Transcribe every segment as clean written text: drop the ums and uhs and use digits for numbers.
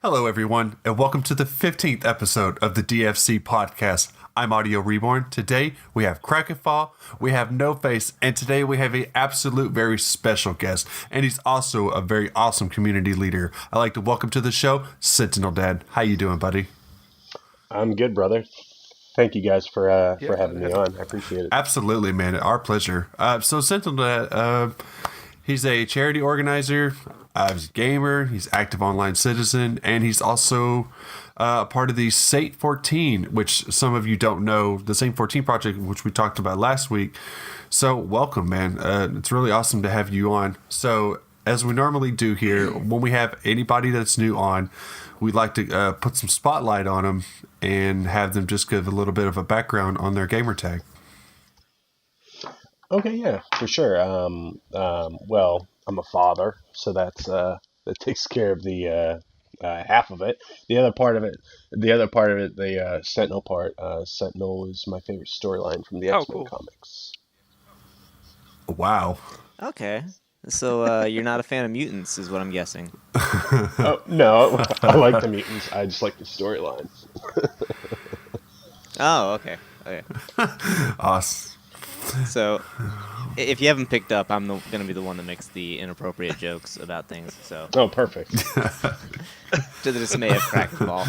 Hello, everyone, and welcome to the 15th episode of the DFC podcast. I'm Audio Reborn. Today, we have Krakenfall, we have No Face, and today we have an absolute very special guest, and he's also a very awesome community leader. I'd like to welcome to the show, Sentinel Dad. How you doing, buddy? I'm good, brother. Thank you guys for Yeah, having me on. I appreciate it. Absolutely, man. Our pleasure. So Sentinel Dad, he's a charity organizer, he's a gamer, he's active online citizen, and he's also part of the Sate 14, which some of you don't know, the Sate 14 project, which we talked about last week. So welcome, man. It's really awesome to have you on. So as we normally do here, when we have anybody that's new on, we'd like to put some spotlight on them and have them just give a little bit of a background on their gamer tag. Okay, yeah, for sure. Well, I'm a father, so that takes care of the half of it. The Sentinel part. Sentinel is my favorite storyline from the Oh, X-Men cool. comics. Wow. Okay. So you're not a fan of mutants, is what I'm guessing. Oh no, I like the mutants. I just like the storyline. Oh, okay. Okay. Awesome. So if you haven't picked up, I'm going to be the one that makes the inappropriate jokes about things. So Oh, perfect. to the dismay of Krakenball.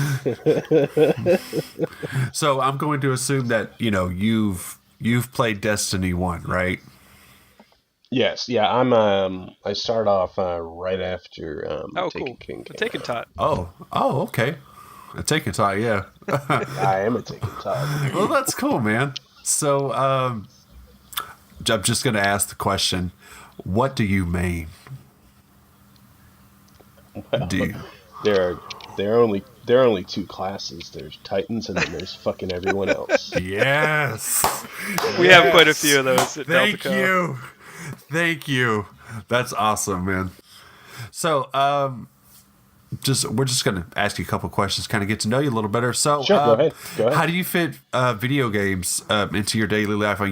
So I'm going to assume that you've played Destiny 1, right? Yes, yeah. I start off right after Oh, Taken cool. King The came Taken out. Tot. Oh, okay. A Taken Tie, yeah. I am a Taken Todd. Well, that's cool, man. So I'm just going to ask the question: what do you main? Do you? There are only two classes. There's Titans and then there's fucking everyone else. Yes. We have quite a few of those at Thank Delta. you. Thank you. That's awesome, man. So, we're just gonna ask you a couple questions, kind of get to know you a little better. So, Sure, go ahead. Go how ahead. do you fit video games into your daily life? I'm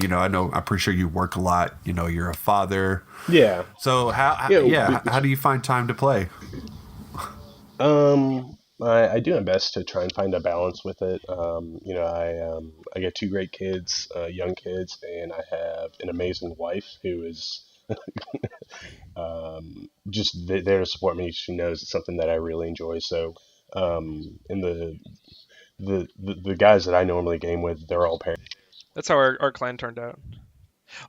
pretty sure you work a lot. You're a father. Yeah. So how do you find time to play? I do my best to try and find a balance with it. I got two great kids, young kids, and I have an amazing wife who is just there to support me. She knows it's something that I really enjoy. So, and the guys that I normally game with, they're all parents. That's how our clan turned out.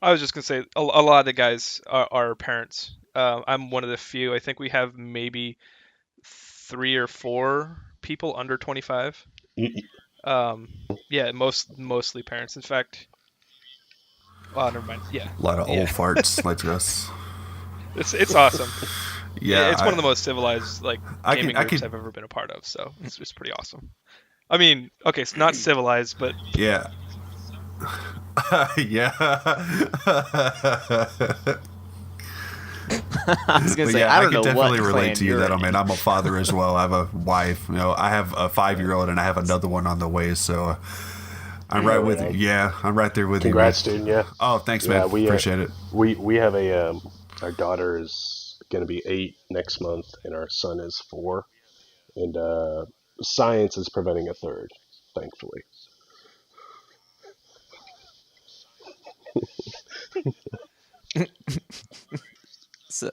I was just gonna say a lot of the guys are parents. I'm one of the few. I think we have maybe 3 or 4 people under 25. Yeah, mostly parents. In fact, oh, never mind. Yeah, A lot of yeah. old farts like us. It's awesome. Yeah, It's one of the most civilized gaming I groups can, I've ever been a part of. So it's pretty awesome. I mean, okay, it's not civilized, but yeah, yeah. I was going But to say, yeah, I I don't can know what definitely relate clan to you you're that. I in. mean, I'm a father as well. I have a wife. I have a 5-year-old and I have another one on the way. So I'm right with you. Yeah, I'm right there with you, man. Congrats, dude. Yeah. Oh, thanks, man. Yeah, Appreciate it. we have our daughter is going to be 8 next month, and our son is 4, and science is preventing a third, thankfully. So,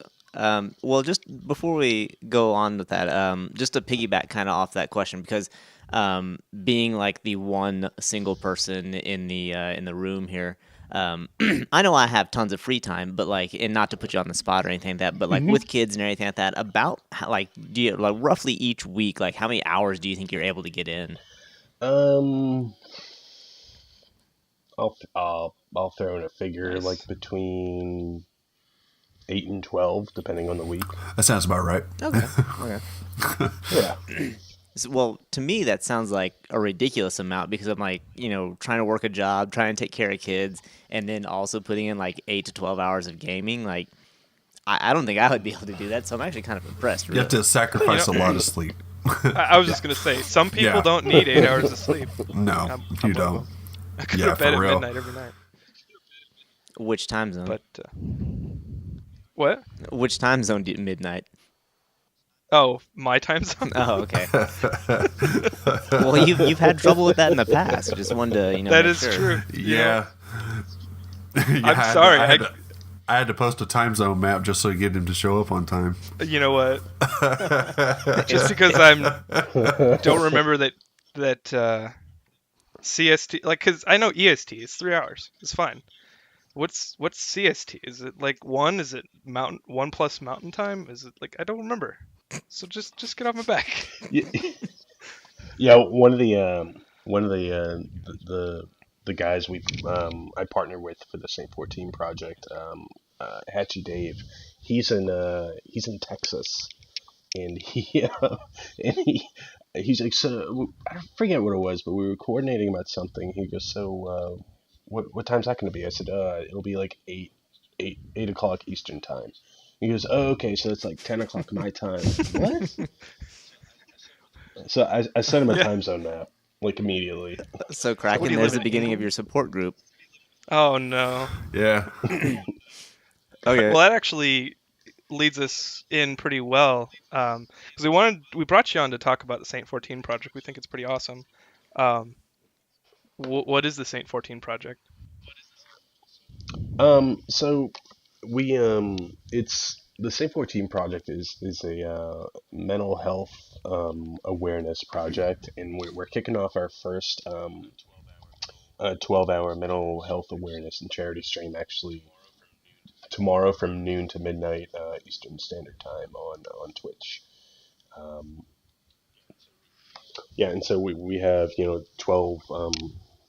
well, just before we go on with that, just to piggyback kind of off that question, because being like the one single person in the room here, I know I have tons of free time, but and not to put you on the spot or anything like that, but with kids and everything like that, about do you roughly each week, how many hours do you think you're able to get in? Um, I'll throw in a figure like nice. between 8 and 12, depending on the week. That sounds about right. Okay. Okay. Yeah. Well, to me, that sounds like a ridiculous amount because I'm trying to work a job, trying to take care of kids, and then also putting in 8 to 12 hours of gaming. I don't think I would be able to do that, so I'm actually kind of impressed, You have really. to sacrifice a lot of sleep. I was just gonna say, some people Yeah. don't need 8 hours of sleep. No, I'm you one of don't. them. I go Yeah, to bed for at real. midnight every night. Which time zone? But what? Which time zone do midnight? Oh, my time zone. Oh, okay. Well, you've had trouble with that in the past. Just wanted to That make is sure. true. Yeah. I'm sorry. I had to post a time zone map just so to get him to show up on time. You know what? Just because don't remember that CST, like, because I know EST is 3 hours. It's fine. What's CST? Is it like one? Is it mountain 1+ mountain time? Is it like, I don't remember. So just get off my back. Yeah, one of the guys I partner with for the St. 14 project, Hatchy Dave. He's in Texas, and he's like, so I forget what it was, but we were coordinating about something. He goes, so what time's that going to be? I said, it'll be like 8 o'clock Eastern time. He goes, oh, okay, so it's like 10 o'clock my time. What? So I sent him a time zone map, like, immediately. So Kraken, there's the beginning of your support group. Oh no. Yeah. Okay. Well, that actually leads us in pretty well, because we brought you on to talk about the Saint 14 project. We think it's pretty awesome. What is the Saint 14 project? So we it's the Saint 14 project is a mental health awareness project, and we're kicking off our first 12-hour mental health awareness and charity stream actually tomorrow from noon to midnight Eastern Standard Time on Twitch. Yeah, and so we have 12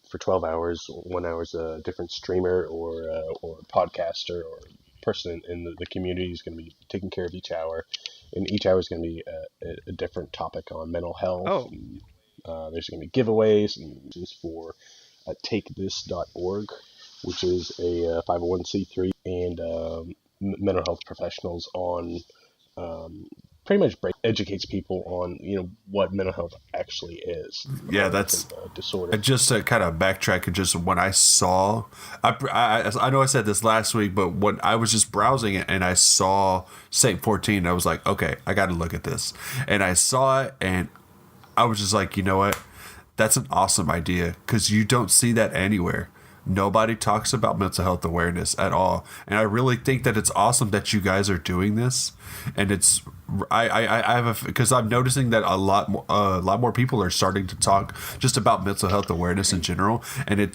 for 12 hours. 1 hour's a different streamer or podcaster or person in the community is going to be taking care of each hour, and each hour is going to be a different topic on mental health. Oh. And, there's going to be giveaways, and this is for takethis.org, which is a 501c3, and mental health professionals on pretty much educates people on what mental health actually is. Yeah, that's disorder. Just to kind of backtrack, and just when I saw, I know I said this last week, but when I was just browsing it and I saw Saint 14, I was like, okay, I got to look at this, and I saw it, and I was just like, you know what, that's an awesome idea, because you don't see that anywhere. Nobody talks about mental health awareness at all, and I really think that it's awesome that you guys are doing this. And it's because I'm noticing that a lot more people are starting to talk just about mental health awareness in general, and I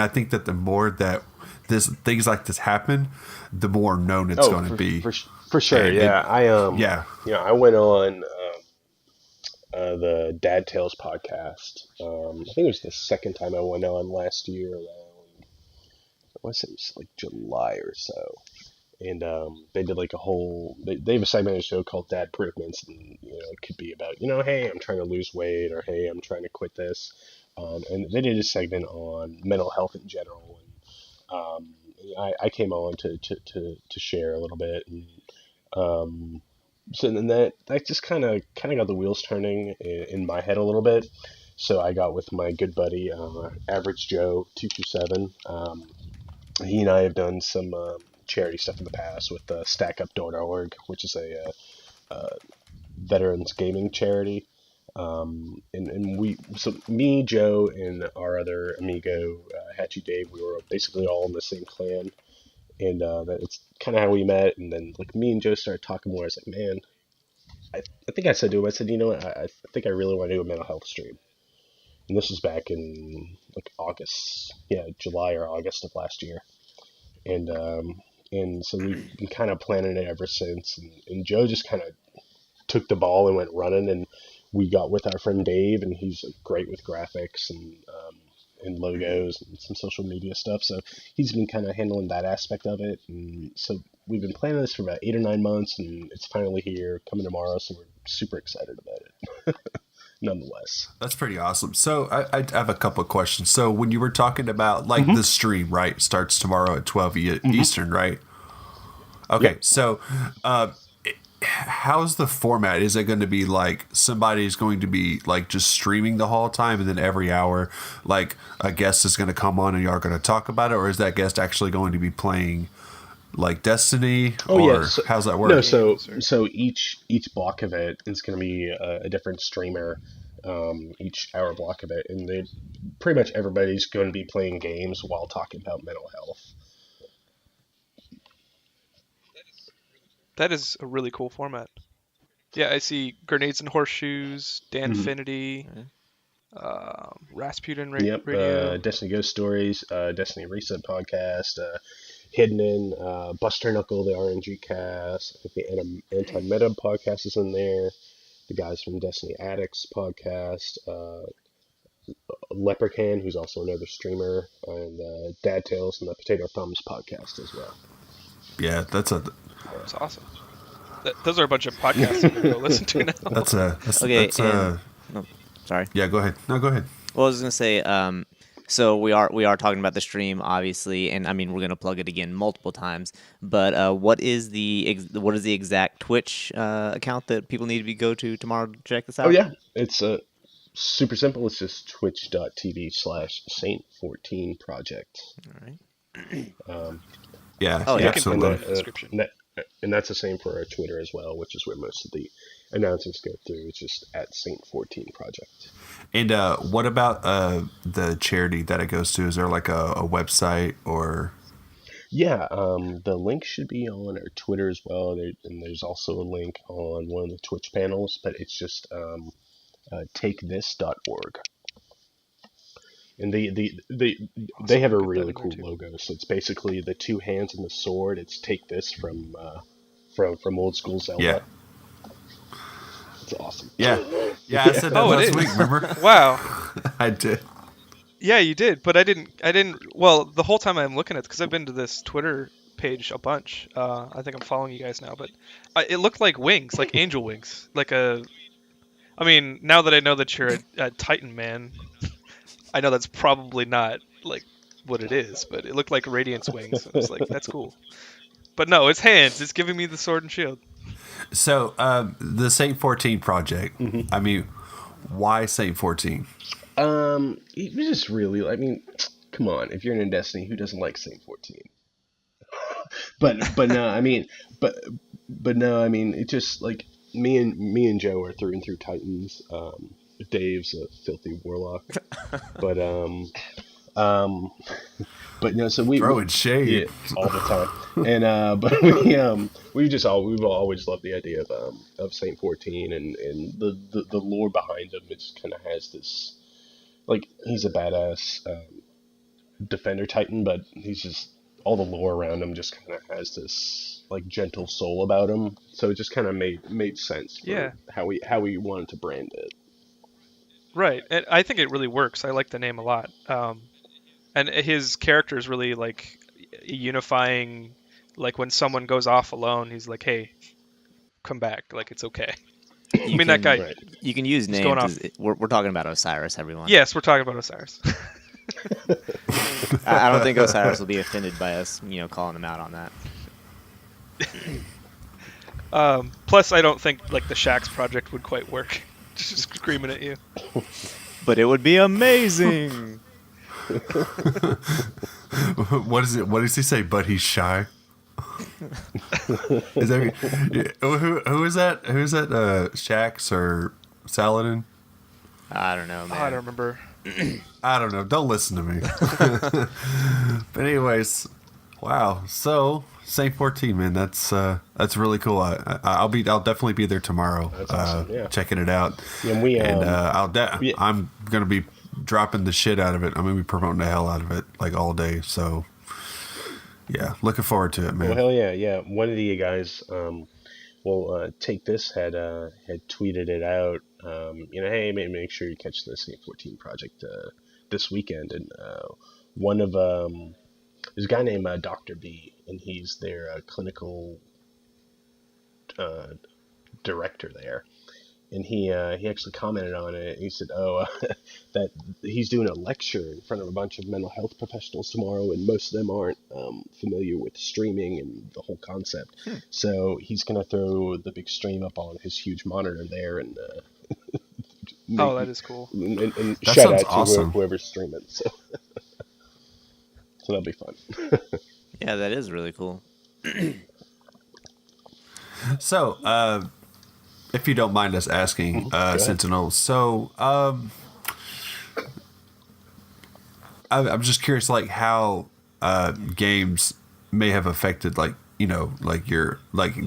think that the more that things like this happen, the more known it's going to be. For sure, and yeah. I went on the Dad Tales podcast. I think it was the second time I went on last year around, I want to say it was like July or so. And they did like they have a segmented show called Dad Improvements, and it could be about hey, I'm trying to lose weight, or hey, I'm trying to quit this, and they did a segment on mental health in general, and I came on to share a little bit, and so then that just kind of got the wheels turning in my head a little bit. So I got with my good buddy Average Joe 227. He and I have done some charity stuff in the past with StackUp.org, which is a veterans gaming charity. And me, Joe, and our other amigo, Hatchy Dave, we were basically all in the same clan. And it's kind of how we met. And then like me and Joe started talking more. I was like, man, I think I said to him, I said, I think I really want to do a mental health stream. And this was back in like July or August of last year. And so we've been kind of planning it ever since. And Joe just kind of took the ball and went running. And we got with our friend Dave, and he's great with graphics and logos and some social media stuff. So he's been kind of handling that aspect of it. And so we've been planning this for about 8 or 9 months, and it's finally here, coming tomorrow. So we're super excited about it. Nonetheless, that's pretty awesome. So I have a couple of questions. So when you were talking about like the stream, right, starts tomorrow at 12 Eastern, right? Okay. Yep. So how's the format? Is it going to be like somebody's going to be like just streaming the whole time, and then every hour like a guest is going to come on and y'all are going to talk about it, or is that guest actually going to be playing like Destiny, Oh or yeah, so, how's that work? no, so each block of it is going to be a different streamer, each hour block of it, and pretty much everybody's going to be playing games while talking about mental health. That is a really cool format. Yeah, I see Grenades and Horseshoes, Danfinity, Rasputin Yep, Radio. Destiny Ghost Stories, Destiny Reset Podcast, Hidden in, Buster Knuckle, the RNG cast. I think the Anti-Meta podcast is in there. The guys from Destiny Addicts podcast. Leprechaun, who's also another streamer, and Dad Tales and the Potato Thumbs podcast as well. Yeah, That's awesome. Those are a bunch of podcasts I'm gonna go listen to now. Okay, sorry. Yeah, go ahead. No, go ahead. Well, I was gonna say, so we are talking about the stream, obviously, and I mean we're gonna plug it again multiple times. But what is the exact Twitch account that people need to go to tomorrow to check this out? Oh yeah, it's super simple. It's just twitch.tv/Saint14project. All right. Yeah, Oh, yeah. absolutely. And that's the same for our Twitter as well, which is where most of the announcements go through. It's just at Saint14project. And what about the charity that it goes to? Is there like a website or? Yeah, the link should be on our Twitter as well, and there's also a link on one of the Twitch panels, but it's just takethis.org. And they have a really cool logo. So it's basically the two hands and the sword. It's Take This from old school Zelda. Yeah. It's awesome. Yeah, I said that last week. Remember? Wow. I did. Yeah, you did, but I didn't. Well, the whole time I'm looking at it, because I've been to this Twitter page a bunch. I think I'm following you guys now, but it looked like wings, like angel wings, I mean, now that I know that you're a Titan man, I know that's probably not like what it is, but it looked like Radiance wings. I was like, that's cool. But no, it's hands. It's giving me the sword and shield. So the Saint 14 project. Mm-hmm. I mean, why Saint 14? It was just really. I mean, come on. If you're in Destiny, who doesn't like Saint 14? but no, I mean, but no, I mean, it just like me and Joe are through and through Titans. Dave's a filthy warlock, but no. So we throwing shade all the time, and but we've always loved the idea of Saint 14 and the lore behind him. It just kind of has this, like, he's a badass defender Titan, but he's just, all the lore around him just kind of has this like gentle soul about him. So it just kind of made sense for how we wanted to brand it. Right, and I think it really works. I like the name a lot, and his character is really like unifying. Like when someone goes off alone, he's like, "Hey, come back. Like it's okay." That guy. Right. You can use names. We're talking about Osiris, everyone. Yes, we're talking about Osiris. I don't think Osiris will be offended by us, calling him out on that. Plus, I don't think like the Shaxx project would quite work. Just screaming at you. But it would be amazing. What is it? What does he say? But he's shy. Is that who is that? Who is that? Shaxx or Saladin? I don't know, man. I don't remember. I don't know. Don't listen to me. But anyways, wow. So Saint 14, man, that's really cool. I'll definitely be there tomorrow. That's awesome. Yeah. Checking it out. And I'm gonna be dropping the shit out of it. I'm gonna be promoting the hell out of it like all day. So yeah, looking forward to it, man. Well, hell yeah, yeah. One of the guys, Take This had tweeted it out. Hey, make sure you catch the Saint 14 project this weekend. And one of there's a guy named Dr. B, and he's their clinical director there. And he actually commented on it. He said, that he's doing a lecture in front of a bunch of mental health professionals tomorrow, and most of them aren't familiar with streaming and the whole concept. So he's going to throw the big stream up on his huge monitor there, and that is cool. And that shout out to awesome. whoever's streaming. So that'll be fun. Yeah, that is really cool. So, if you don't mind us asking, Go ahead. Sentinel, so I'm just curious, like how games may have affected, like like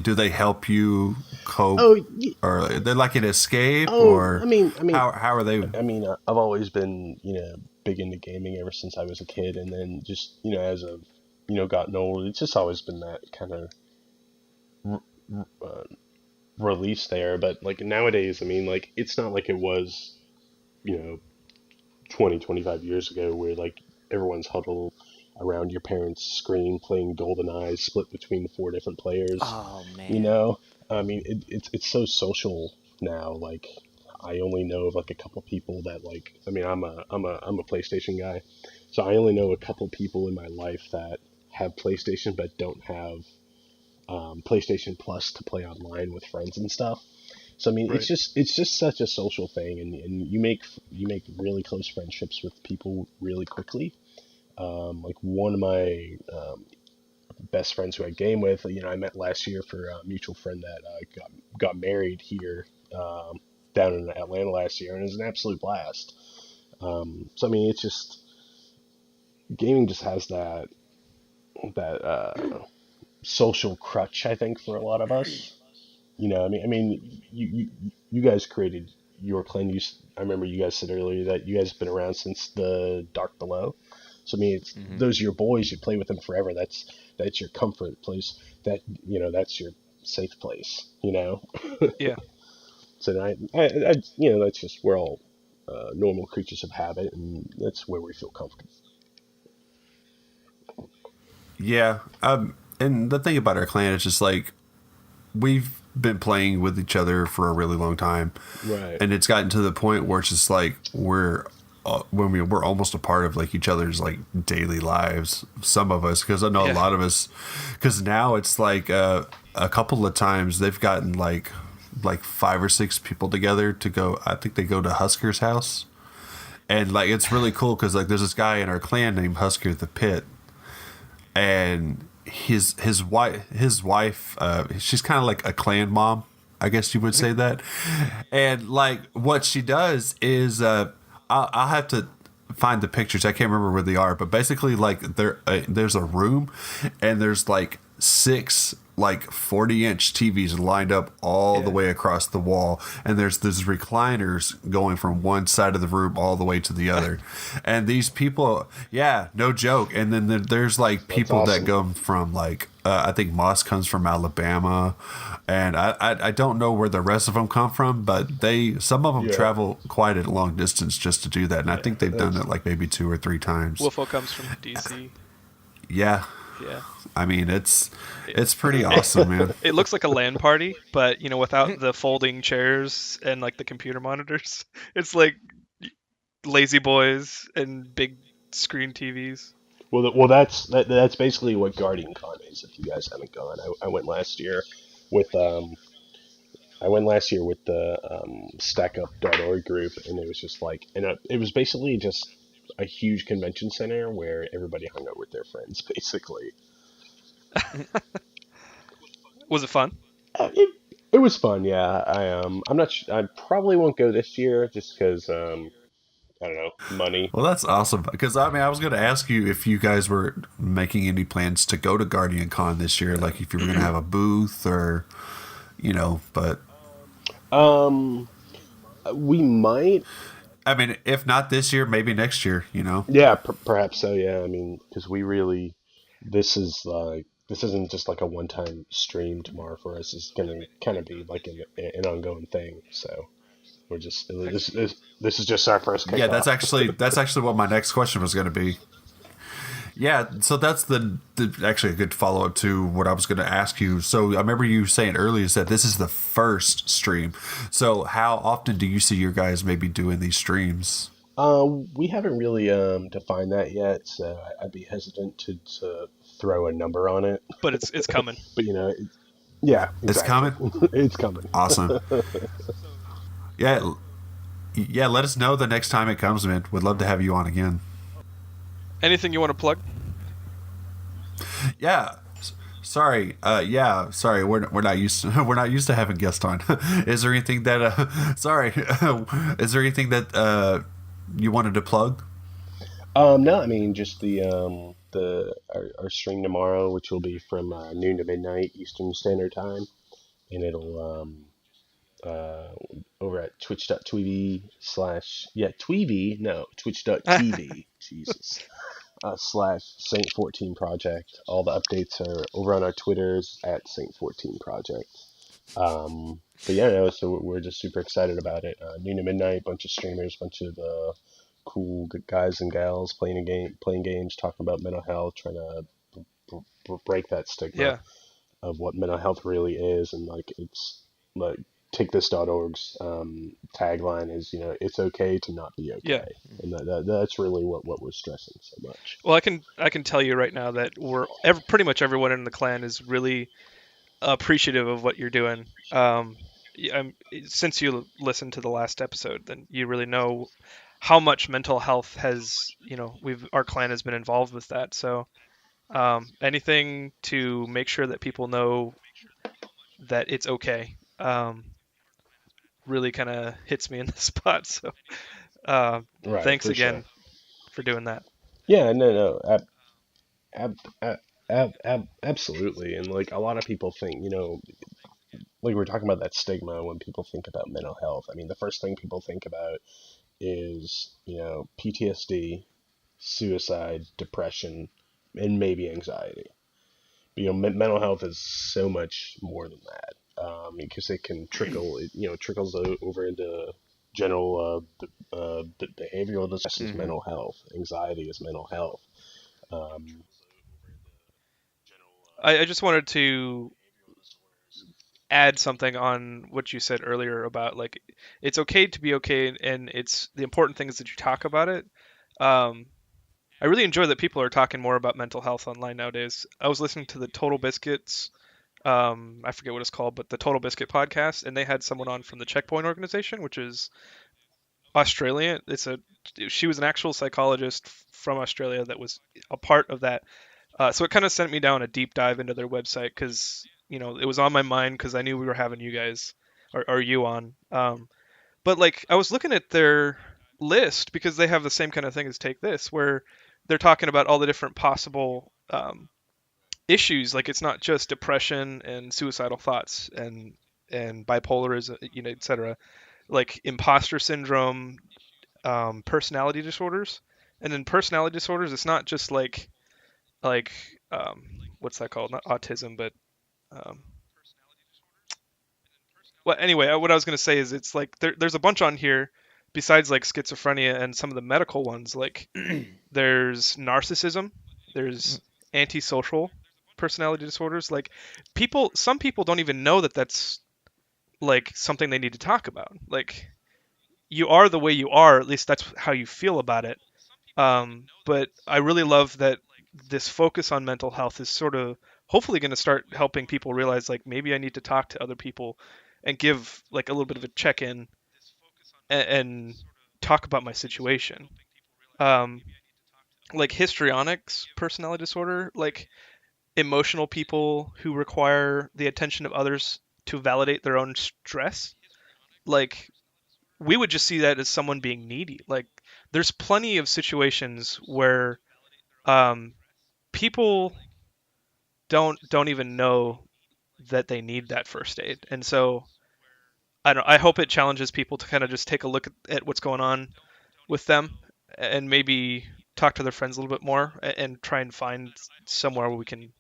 do they help you cope, Oh, or they're like an escape, oh, or I mean, how are they? I've always been, big into gaming ever since I was a kid, and then just, as I've, gotten older, it's just always been that kind of uh, release there. But like nowadays, I mean, like it's not like it was, you know, 20, 25 years ago where like everyone's huddled around your parents' screen playing GoldenEye, split between four different players. Oh You man. know, I mean, it's so social now. Like, I only know of like a couple people that like. I mean, I'm a PlayStation guy, so I only know a couple people in my life that have PlayStation but don't have PlayStation Plus to play online with friends and stuff. So I mean, Right. it's just such a social thing, and you make really close friendships with people really quickly. Like one of my best friends who I game with, I met last year for a mutual friend that got married here down in Atlanta last year, and it was an absolute blast. So I mean, it's just gaming just has that social crutch, I think, for a lot of us. You guys created your clan. I remember you guys said earlier that you guys have been around since the Dark Below. So I mean, Hmm. those are your boys. You play with them forever. That's your comfort place. That's your safe place. Yeah. So that's just we're all normal creatures of habit, and that's where we feel comfortable. Yeah, and the thing about our clan is just like we've been playing with each other for a really long time, Right. and it's gotten to the point where it's just like we're almost a part of like each other's like daily lives. Some of us, because I know a Yeah. lot of us, because now it's like a couple of times they've gotten like 5 or 6 people together to go. I think they go to Husker's house, and like it's really cool because like there's this guy in our clan named Husker the Pit, and his wife she's kind of like a clan mom, I guess you would say that. And like what she does is I'll have to find the pictures. I can't remember where they are, but basically like there's a room, and there's like 6 like 40-inch TVs lined up all the Yeah. way across the wall, and there's recliners going from one side of the room all the way to the other. And these people, yeah, no joke. And then there's like That's people that awesome. go from like I think Moss comes from Alabama, and I don't know where the rest of them come from, but some of them Yeah. travel quite a long distance just to do that, and I Yeah. think they've done That's it like maybe 2 or 3 times. Wolfo comes from DC. Yeah, Yeah. I mean it's It, pretty it, awesome, man. it looks like a LAN party, but without the folding chairs and like the computer monitors. It's like lazy boys and big screen TVs. that's basically what Guardian Con is. If you guys haven't gone, I went last year with the StackUp.org group, and it was just like, it was basically just a huge convention center where everybody hung out with their friends, basically. Was it fun? It was fun, yeah. I'm not. I probably won't go this year just because I don't know, money. Well, that's awesome. Because I mean, I was going to ask you if you guys were making any plans to go to Guardian Con this year, like if you were going to have a booth or, but Um, we might. I mean, if not this year, maybe next year, Yeah, perhaps so. Yeah, I mean, because this isn't just like a one-time stream tomorrow for us. It's gonna kind of be like an ongoing thing. So we're just this is just our first Yeah, kickoff. that's actually what my next question was going to be. Yeah, so that's the actually a good follow up to what I was going to ask you. So I remember you saying earlier that this is the first stream. So how often do you see your guys maybe doing these streams? We haven't really defined that yet, so I'd be hesitant to throw a number on it. But it's coming. But yeah, It's exactly. coming. It's coming. Awesome. Yeah, yeah. Let us know the next time it comes, man. Would love to have you on again. Anything you want to plug? Yeah. Sorry. Yeah. Sorry. We're not used to we're not used to having guests on. Is there anything that? Sorry. Is there anything that you wanted to plug? No, I mean just our stream tomorrow, which will be from noon to midnight Eastern Standard Time, and it'll uh, over at twitch.tv no, twitch.tv, Jesus, slash Saint 14 Project. All the updates are over on our Twitters at Saint 14 Project. But yeah, no, so we're just super excited about it. Noon to midnight, bunch of streamers, bunch of cool guys and gals playing games, talking about mental health, trying to break that stigma Yeah, of what mental health really is, and like it's like takethis.org's tagline is, it's okay to not be yeah. okay, and that's really what we're stressing so much. Well, I can tell you right now that pretty much everyone in the clan is really appreciative of what you're doing. Since you listened to the last episode, then you really know how much mental health has, our clan has been involved with that. So anything to make sure that people know that it's okay, really kind of hits me in the spot. So uh, Right, thanks for sure. again for doing that. Yeah, no, absolutely. And like a lot of people think, like we're talking about that stigma when people think about mental health. I mean, the first thing people think about is, PTSD, suicide, depression, and maybe anxiety. But, mental health is so much more than that, because it can trickles over into general behavioral distress is Hmm. mental health, anxiety is mental health. Um, I just wanted to add something on what you said earlier about like it's okay to be okay, and it's the important thing is that you talk about it. Um, I really enjoy that people are talking more about mental health online nowadays. I was listening to the Total Biscuits, I forget what it's called, but the Total Biscuit podcast, and they had someone on from the Checkpoint organization, which is Australian. She was an actual psychologist from Australia that was a part of that. So it kind of sent me down a deep dive into their website because it was on my mind because I knew we were having you guys or you on. But like I was looking at their list because they have the same kind of thing as Take This, where they're talking about all the different possible issues. Like it's not just depression and suicidal thoughts and bipolarism, etc. Like imposter syndrome, personality disorders, and in personality disorders, it's not just like um, what's that called? Not autism, but um, well, anyway, what I was gonna say is it's like there's a bunch on here besides like schizophrenia and some of the medical ones. Like there's narcissism, there's antisocial personality disorders. Like some people don't even know that that's like something they need to talk about. Like you are the way you are, at least that's how you feel about it. But I really love that this focus on mental health is sort of hopefully going to start helping people realize like maybe I need to talk to other people and give like a little bit of a check-in and talk about my situation. Um, like histrionics personality disorder, like emotional people who require the attention of others to validate their own stress. Like we would just see that as someone being needy. Like there's plenty of situations where um, people don't even know that they need that first aid. And so I hope it challenges people to kind of just take a look at what's going on with them and maybe talk to their friends a little bit more and try and find somewhere where we can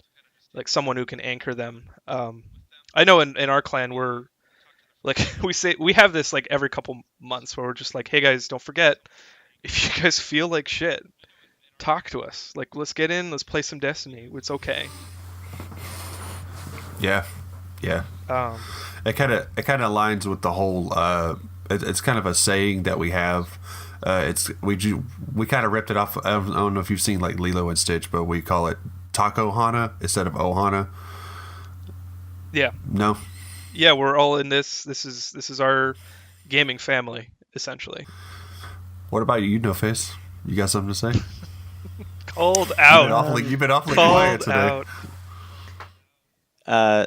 like someone who can anchor them. I know in our clan we're like we have this like every couple months where we're just like, hey guys, don't forget if you guys feel like shit, talk to us. Like let's get in, let's play some Destiny. It's okay. Yeah, yeah. Um, It kind of aligns with the whole. It's kind of a saying that we have. We kind of ripped it off. I don't know if you've seen like Lilo and Stitch, but we call it Taco Hana instead of Ohana. yeah, No. yeah, we're all in this. This is our gaming family essentially. What about you, No Face? You got something to say? Called You've been out. awfully. You've been awfully quiet Called today. out.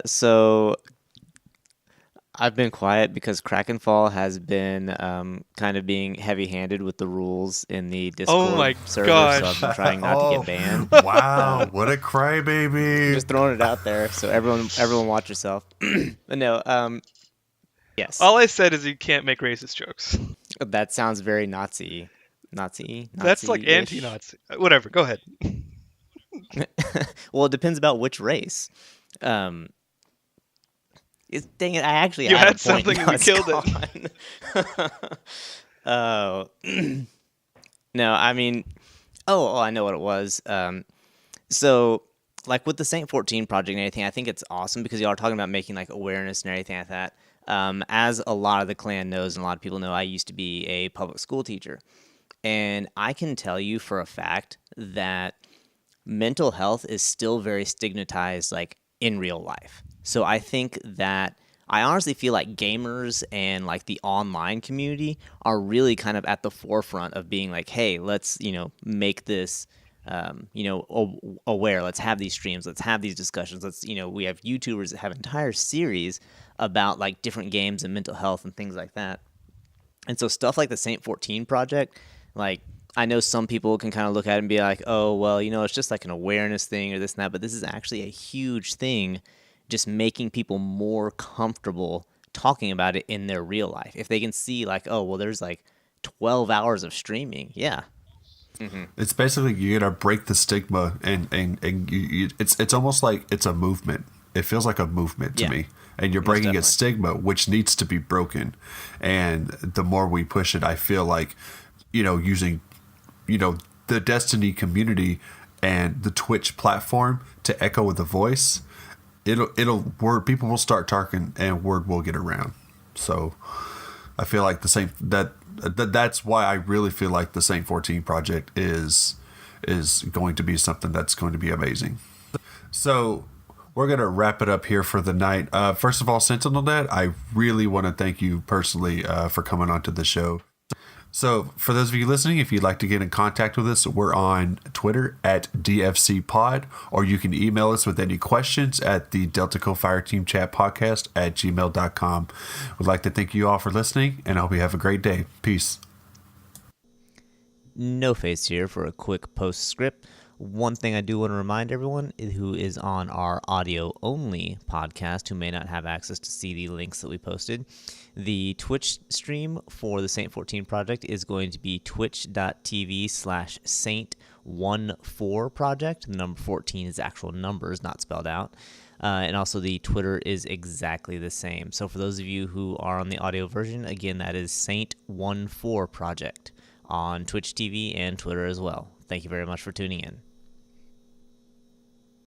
So I've been quiet because Krakenfall has been kind of being heavy-handed with the rules in the Oh Discord my server, so gosh. I've been trying not to get banned. Wow, what a crybaby. Just throwing it out there, so everyone watch yourself. But no, yes, All I said is you can't make racist jokes. that sounds very Nazi, That's like anti-Nazi. Whatever. Go ahead. Well, it depends about which race. Dang it! I actually You had had a point. something Now and it's you killed gone. Oh no! I mean, oh, I know what it was. So like with the Saint 14 project and everything, I think it's awesome because y'all are talking about making like awareness and everything like that. As a lot of the clan knows and a lot of people know, I used to be a public school teacher, and I can tell you for a fact that mental health is still very stigmatized like in real life. So I think that I honestly feel like gamers and like the online community are really kind of at the forefront of being like, hey, let's, make this aware. Let's have these streams. Let's have these discussions. We have YouTubers that have entire series about like different games and mental health and things like that. And so stuff like the Saint 14 project, like I know some people can kind of look at it and be like, oh, well, it's just like an awareness thing or this and that. But this is actually a huge thing, just making people more comfortable talking about it in their real life. If they can see like, oh, well, there's like 12 hours of streaming. Yeah. Mm-hmm. It's basically you gotta break the stigma, and it's almost like it's a movement. It feels like a movement to me, and you're breaking a stigma which needs to be broken. And the more we push it, I feel like using the Destiny community and the Twitch platform to echo with the voice, word people will start talking and word will get around. So I feel like that's why I really feel like the Saint 14 project is going to be something that's going to be amazing. So we're going to wrap it up here for the night. First of all, SentinelNet, I really want to thank you personally for coming onto the show. So for those of you listening, if you'd like to get in contact with us, we're on Twitter at DFCPod, or you can email us with any questions at the Deltaco Fireteam Chat Podcast at gmail.com. We'd like to thank you all for listening, and I hope you have a great day. Peace. No Face here for a quick postscript. One thing I do want to remind everyone who is on our audio-only podcast who may not have access to see the links that we posted, the Twitch stream for the Saint 14 project is going to be twitch.tv/Saint14 project. The number 14 is actual numbers, not spelled out. And also the Twitter is exactly the same. So for those of you who are on the audio version, again, that is Saint14 project on Twitch TV and Twitter as well. Thank you very much for tuning in.